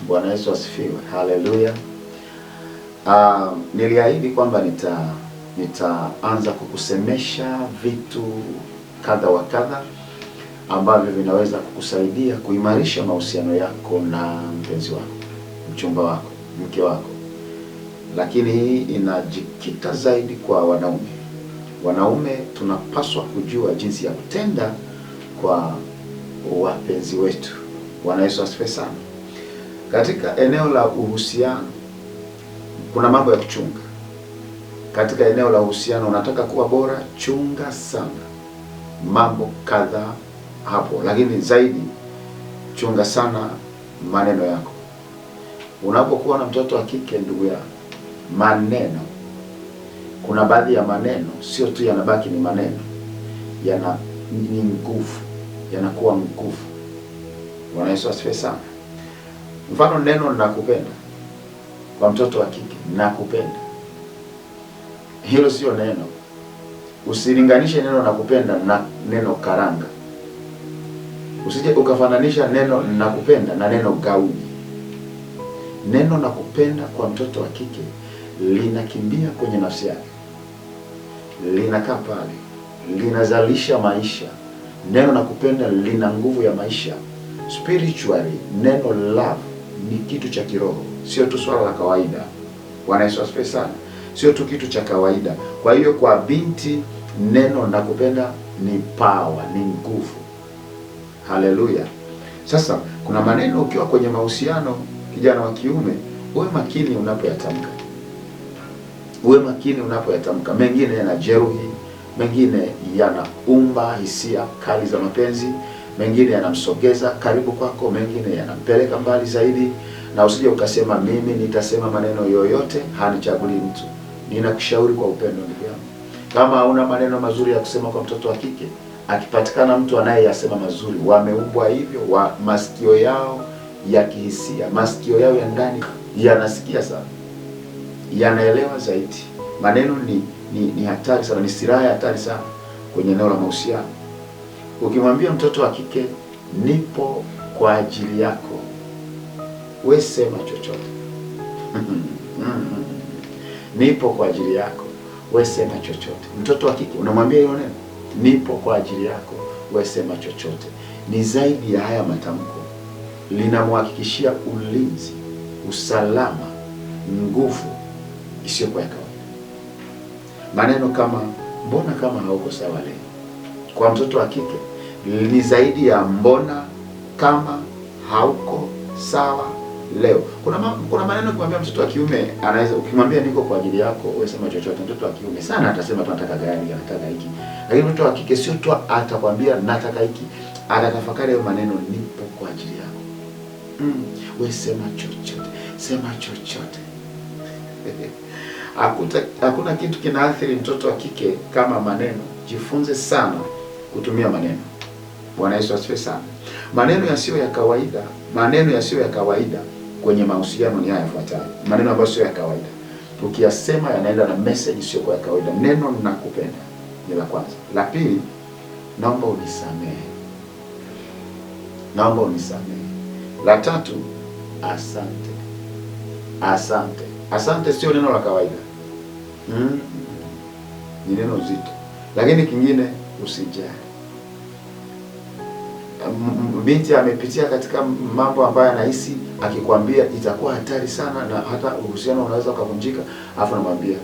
Bwana Yesu asifiwe. Haleluya. Niliahidi kwamba nitaanza kukusemesha vitu kadha wa kadha ambavyo vinaweza kukusaidia kuimarisha mahusiano yako na mpenzi wako, mchumba wako, mke wako. Lakini hii inajikita zaidi kwa wanaume. Wanaume tunapaswa kujua jinsi ya kutenda kwa wapenzi wetu. Bwana Yesu asifiwe sana. Katika eneo la uhusiano kuna mambo ya kuchunga. Katika eneo la uhusiano unataka kuwa bora, chunga sana mambo kadha hapo, lakini zaidi chunga sana maneno yako. Unapokuwa na mtoto wa kike, ndugu yangu, maneno, kuna baadhi ya maneno sio tu yanabaki ni maneno, ni nguvu, yanakuwa nguvu. Bwana Yesu asifiwe sana. Mfano, neno nakupenda kwa mtoto wa kike, nakupenda, hilo sio neno. Usilinganishe neno nakupenda na neno karanga. Usije ukafananisha neno nakupenda na neno gauni. Neno nakupenda kwa mtoto wa kike linakimbia kwenye nafsi yake, linakaa pale, linazalisha maisha. Neno nakupenda lina nguvu ya maisha. Spiritually, neno love ni kitu cha kiroho, sio tu swala la kawaida. Bwana Yesu asifiwe sana. Sio tu kitu cha kawaida. Kwa hiyo kwa binti, neno nakupenda ni power, ni nguvu. Haleluya. Sasa kuna maneno ukiwa kwenye mahusiano, kijana wa kiume, uwe makini unapoyatamka. Uwe makini unapoyatamka. Mengine yanajeruhi, mengine yanaumba hisia kali za mapenzi, mengine yanamsogeza karibu kwako, mengine yanampeleka mbali zaidi. Na usije ukasema mimi nitasema maneno yoyote, hanichaguli mtu. Ninakushauri kwa upendo, ndugu yangu, kama una maneno mazuri ya kusema kwa mtoto wa kike, akipatikana mtu anayeyasema mazuri, wameumbwa hivyo, masikio yao ya kihisia, masikio yao ya ndani yanasikia sana, yanaelewa zaidi. Maneno ni hatari sana, ni silaha hatari sana kwenye eneo la mahusiano. Ukimwambia mtoto wa kike nipo kwa ajili yako, we sema chochote. Nipo kwa ajili yako, we sema chochote. Mtoto wa kike unamwambia hilo neno, nipo kwa ajili yako, we sema chochote. Ni zaidi ya haya matamko, linamhakikishia ulinzi, usalama, nguvu isiyo kwa kawaida. Maneno kama mbona kama hauko sawa leo, kwa mtoto wa kike ni zaidi ya mbona kama hauko sawa leo. Kuna maneno kumwambia mtoto wa kiume, anaweza ukimwambia niko kwa ajili yako, wewe sema chochote. Mtoto wa kiume sana atasema tunataka gari, anataka hiki. Lakini mtoto wa kike sio tu atakwambia nataka hiki, atatafakari hayo maneno, nipo kwa ajili yako. Wewe sema chochote, sema chochote. Hakuna kitu kinaathiri mtoto wa kike kama maneno. Jifunze sana kutumia maneno. Bwana Yesu asifiwe sana. Maneno yasiyo ya kawaida kwenye mahusiano ni haya yafuatayo. Maneno ambayo sio ya kawaida, ukiyasema yanaenda na message sio kwa kawaida. Neno nakupenda ni la kwanza. La pili, naomba unisamehe. Naomba unisamehe. La tatu, asante. Asante. Asante sio neno la kawaida. Ni neno zito. Lakini kingine, usijali. Binti amepitia katika mambo ambayo anahisi akikwambia itakuwa hatari sana, na hata uhusiano unaweza kuvunjika, afu namwambia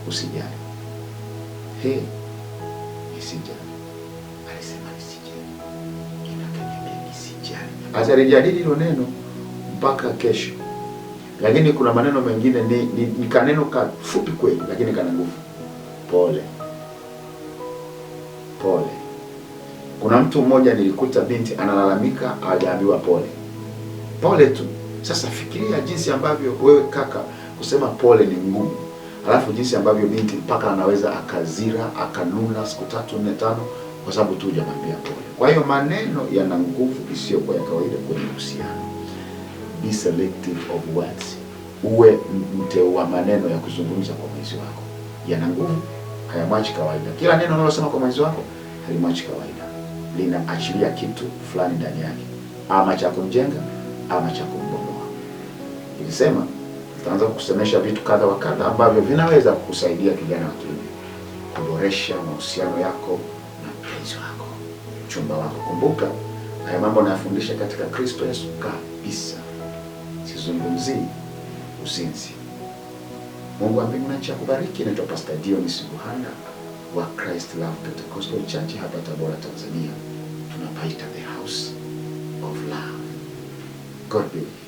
usijali. Usijali. Alisema nisijali. Inakaniambia nisijali. Atajadili hilo neno mpaka kesho. Lakini kuna maneno mengine ni kaneno kafupi kweli, lakini kana nguvu. Pole. Pole. Kuna mtu mmoja nilikuta binti analalamika hajaambiwa pole. Pole tu. Sasa fikiria jinsi ambavyo wewe kaka kusema pole ni ngumu. Alafu jinsi ambavyo binti mpaka anaweza akazira, akanuna siku 3, 4, 5 kwa sababu tu hujamwambia pole. Kwa hiyo maneno yana nguvu isiyo kwa kawaida kwenye uhusiano. Be selective of words. Uwe mteua maneno ya kuzungumza kwa mwenzi wako. Yana nguvu, hayamwachi kawaida. Kila neno unalosema kwa mwenzi wako halimwachi kawaida. Linaachilia kitu fulani ndani yake, ama cha kumjenga ama cha kumbomoa. Nilisema tutaanza kukusemesha vitu kadha wa kadha ambavyo vinaweza kukusaidia kijana wa kiume kuboresha mahusiano yako na mpenzi wako, mchumba wako. Kumbuka haya mambo nayafundisha katika Kristo Yesu kabisa. Sizungumzii uzinzi. Mungu wa mbinguni na nchi akubariki. Naitwa Pastor Dionis Buhanda wa Christ Love Pentecostal Church hapa Tabora, Tanzania. Tunapaita the house of love. God bless you.